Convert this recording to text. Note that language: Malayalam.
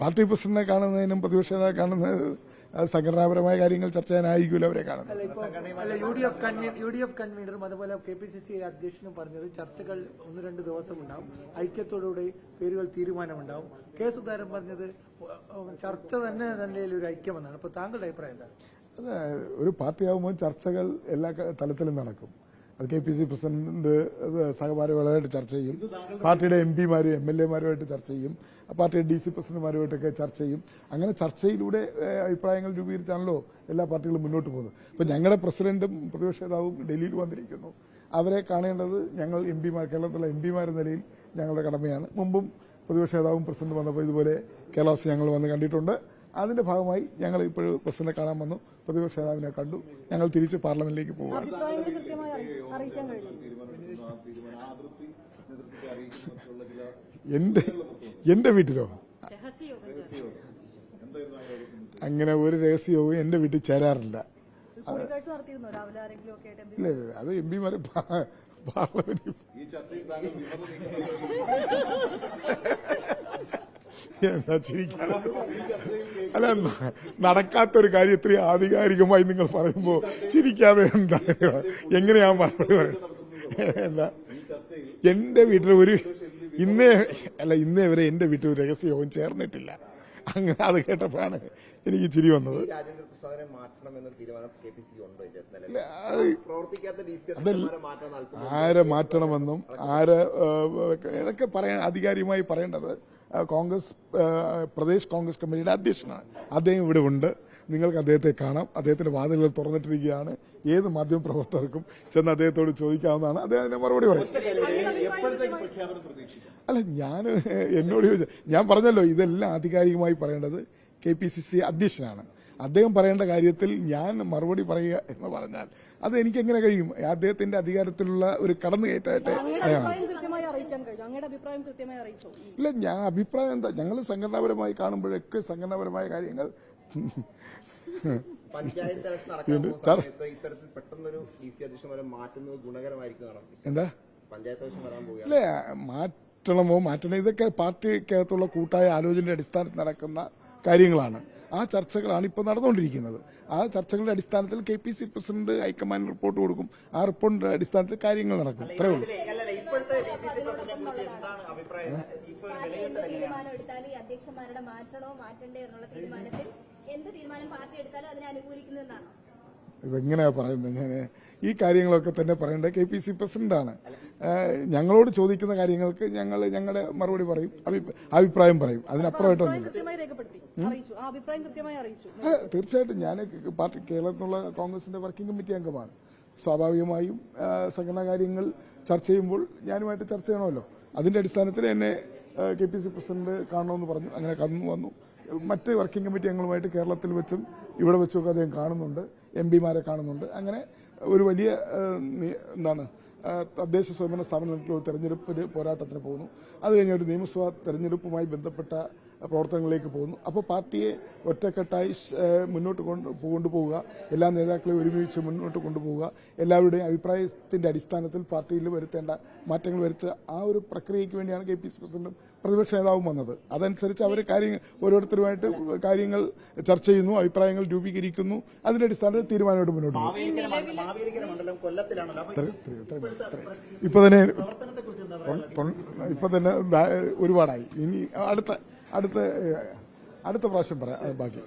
പാർട്ടി പ്രസിഡന്റിനെ കാണുന്നതിനും പ്രതിപക്ഷ നേതാവ് കാണുന്നത് സംഘടനാപരമായ കാര്യങ്ങൾ ചർച്ച ചെയ്യാനായിരിക്കുമല്ലോ അവരെ കാണുന്നത്. യു ഡി എഫ് കൺവീനറും അതുപോലെ KPCC അധ്യക്ഷനും പറഞ്ഞത് ചർച്ചകൾ 1-2 ദിവസം ഉണ്ടാവും, ഐക്യത്തോടുകൂടി പേരുകൾ തീരുമാനമുണ്ടാവും. കെ സുധാകരൻ പറഞ്ഞത് ചർച്ച തന്നെ ഒരു ഐക്യമെന്നാണ്. അപ്പൊ താങ്കളുടെ അഭിപ്രായം എന്താണ്? അത് ഒരു പാർട്ടിയാകുമ്പോൾ ചർച്ചകൾ എല്ലാ തലത്തിലും നടക്കും. അത് KPCC പ്രസിഡന്റ് സഹഭാരവാഹികളായിട്ട് ചർച്ച ചെയ്യും, പാർട്ടിയുടെ MPമാരും MLAമാരുമായിട്ട് ചർച്ച ചെയ്യും, പാർട്ടിയുടെ DC പ്രസിഡന്റുമാരുമായിട്ടൊക്കെ ചർച്ച ചെയ്യും. അങ്ങനെ ചർച്ചയിലൂടെ അഭിപ്രായങ്ങൾ രൂപീകരിച്ചാണല്ലോ എല്ലാ പാർട്ടികളും മുന്നോട്ട് പോകുന്നത്. ഇപ്പം ഞങ്ങളുടെ പ്രസിഡന്റും പ്രതിപക്ഷ നേതാവും ഡൽഹിയിൽ വന്നിരിക്കുന്നു. അവരെ കാണേണ്ടത് ഞങ്ങൾ MPമാർ, കേരളത്തിലെ MPമാരെന്ന നിലയിൽ ഞങ്ങളുടെ കടമയാണ്. മുമ്പും പ്രതിപക്ഷ നേതാവും പ്രസിഡന്റ് വന്നപ്പോൾ ഇതുപോലെ കേരളത്തിൽ ഞങ്ങൾ വന്ന് കണ്ടിട്ടുണ്ട്. അതിന്റെ ഭാഗമായി ഞങ്ങൾ ഇപ്പോഴും പ്രസിഡന്റിനെ കാണാൻ വന്നു, പ്രതിപക്ഷ നേതാവിനെ കണ്ടു. ഞങ്ങൾ തിരിച്ച് പാർലമെന്റിലേക്ക് പോവുകയാണ്. എന്റെ വീട്ടിലോ അങ്ങനെ ഒരു രഹസ്യവും എന്റെ വീട്ടിൽ ചേരാറില്ല. ഇല്ല, അത് MPമാരെ പാർലമെന്റിൽ എന്താ ചിരിക്കാതെ? അല്ല, നടക്കാത്തൊരു കാര്യം ഇത്രയും ആധികാരികമായി നിങ്ങൾ പറയുമ്പോ ചിരിക്കാതെ എന്താ, എങ്ങനെയാ മറുപടി പറയുന്നത്? എന്താ എന്റെ വീട്ടിൽ ഇന്നേ വരെ എന്റെ വീട്ടിൽ ഒരു രഹസ്യവും ചേർന്നിട്ടില്ല. അങ്ങനെ അത് കേട്ടപ്പോഴാണ് എനിക്ക് ചിരി വന്നത്. ആരെ മാറ്റണമെന്നും ഇതൊക്കെ പറയാൻ ആധികാരികമായി പറയേണ്ടത് പ്രദേശ് കോൺഗ്രസ് കമ്മിറ്റിയുടെ അധ്യക്ഷനാണ്. അദ്ദേഹം ഇവിടെ ഉണ്ട്, നിങ്ങൾക്ക് അദ്ദേഹത്തെ കാണാം. അദ്ദേഹത്തിന്റെ വാതിലുകൾ തുറന്നിട്ടിരിക്കുകയാണ്. ഏത് മാധ്യമ പ്രവർത്തകർക്കും ചെന്ന് അദ്ദേഹത്തോട് ചോദിക്കാവുന്നതാണ്. അദ്ദേഹം അതിന്റെ മറുപടി പറയും. അല്ല, എന്നോട് ഞാൻ പറഞ്ഞല്ലോ, ഇതെല്ലാം ആധികാരികമായി പറയേണ്ടത് KPCC അധ്യക്ഷനാണ്. അദ്ദേഹം പറയേണ്ട കാര്യത്തിൽ ഞാൻ മറുപടി പറയുക എന്ന് പറഞ്ഞാൽ അത് എനിക്ക് എങ്ങനെ കഴിയും? അദ്ദേഹത്തിന്റെ അധികാരത്തിലുള്ള ഒരു കടന്നുകയറ്റായിട്ട് ഇല്ല. ഞാൻ അഭിപ്രായം എന്താ, ഞങ്ങൾ സംഘടനാപരമായി കാണുമ്പോഴൊക്കെ സംഘടനാപരമായ കാര്യങ്ങൾ എന്താ ഇല്ല, മാറ്റണോ ഇതൊക്കെ പാർട്ടിക്കകത്തുള്ള കൂട്ടായ ആലോചനയുടെ അടിസ്ഥാനത്തിൽ നടക്കുന്ന കാര്യങ്ങളാണ്. ആ ചർച്ചകളാണ് ഇപ്പോൾ നടന്നുകൊണ്ടിരിക്കുന്നത്. ആ ചർച്ചകളുടെ അടിസ്ഥാനത്തിൽ KPCC പ്രസിഡന്റ് ഹൈക്കമാൻഡ് റിപ്പോർട്ട് കൊടുക്കും. ആ റിപ്പോർട്ടിന്റെ അടിസ്ഥാനത്തിൽ കാര്യങ്ങൾ നടക്കും. അത്രേ ഉള്ളൂ. ഇതെങ്ങനെയാ പറയുന്നത്? ഞാൻ ഈ കാര്യങ്ങളൊക്കെ തന്നെ പറയേണ്ടത് KPCC പ്രസിഡന്റാണ്. ഞങ്ങളോട് ചോദിക്കുന്ന കാര്യങ്ങൾക്ക് ഞങ്ങളുടെ മറുപടി പറയും, അഭിപ്രായം പറയും. അതിനപ്പുറമായിട്ടൊന്നുമില്ല. തീർച്ചയായിട്ടും ഞാൻ പാർട്ടി കേരളത്തിലുള്ള കോൺഗ്രസിന്റെ വർക്കിംഗ് കമ്മിറ്റി അംഗമാണ്. സ്വാഭാവികമായും സംഘടനാ കാര്യങ്ങൾ ചർച്ച ചെയ്യുമ്പോൾ ഞാനുമായിട്ട് ചർച്ച ചെയ്യണമല്ലോ. അതിന്റെ അടിസ്ഥാനത്തിൽ എന്നെ KPCC പ്രസിഡന്റ് കാണണമെന്ന് പറഞ്ഞു. അങ്ങനെ കടന്നു വന്നു. മറ്റ് വർക്കിംഗ് കമ്മിറ്റി അംഗങ്ങളുമായിട്ട് കേരളത്തിൽ വെച്ചും ഇവിടെ വെച്ചുമൊക്കെ അദ്ദേഹം കാണുന്നുണ്ട്, MPമാരെ കാണുന്നുണ്ട്. അങ്ങനെ ഒരു വലിയ തദ്ദേശ സ്വയംഭരണ സ്ഥാപനത്തിലുള്ള തെരഞ്ഞെടുപ്പിന് പോരാട്ടത്തിന് പോകുന്നു. അത് കഴിഞ്ഞ ഒരു നിയമസഭാ തെരഞ്ഞെടുപ്പുമായി ബന്ധപ്പെട്ട പ്രവർത്തനങ്ങളിലേക്ക് പോകുന്നു. അപ്പോൾ പാർട്ടിയെ ഒറ്റക്കെട്ടായി മുന്നോട്ട് കൊണ്ടുപോവുക, എല്ലാ നേതാക്കളെയും ഒരുമിച്ച് മുന്നോട്ട് കൊണ്ടുപോവുക, എല്ലാവരുടെയും അഭിപ്രായത്തിന്റെ അടിസ്ഥാനത്തിൽ പാർട്ടിയിൽ വരുത്തേണ്ട മാറ്റങ്ങൾ വരുത്തുക, ആ ഒരു പ്രക്രിയയ്ക്ക് വേണ്ടിയാണ് KPCC പ്രസിഡന്റും പ്രതിപക്ഷ നേതാവും വന്നത്. അതനുസരിച്ച് അവർ ഓരോരുത്തരുമായിട്ട് കാര്യങ്ങൾ ചർച്ച ചെയ്യുന്നു, അഭിപ്രായങ്ങൾ രൂപീകരിക്കുന്നു. അതിന്റെ അടിസ്ഥാനത്തിൽ തീരുമാനമായിട്ട് മുന്നോട്ട് പോകും. ഇപ്പൊ തന്നെ ഒരുപാടായി. ഇനി അടുത്ത പ്രാവശ്യം പറയാം ബാക്കി.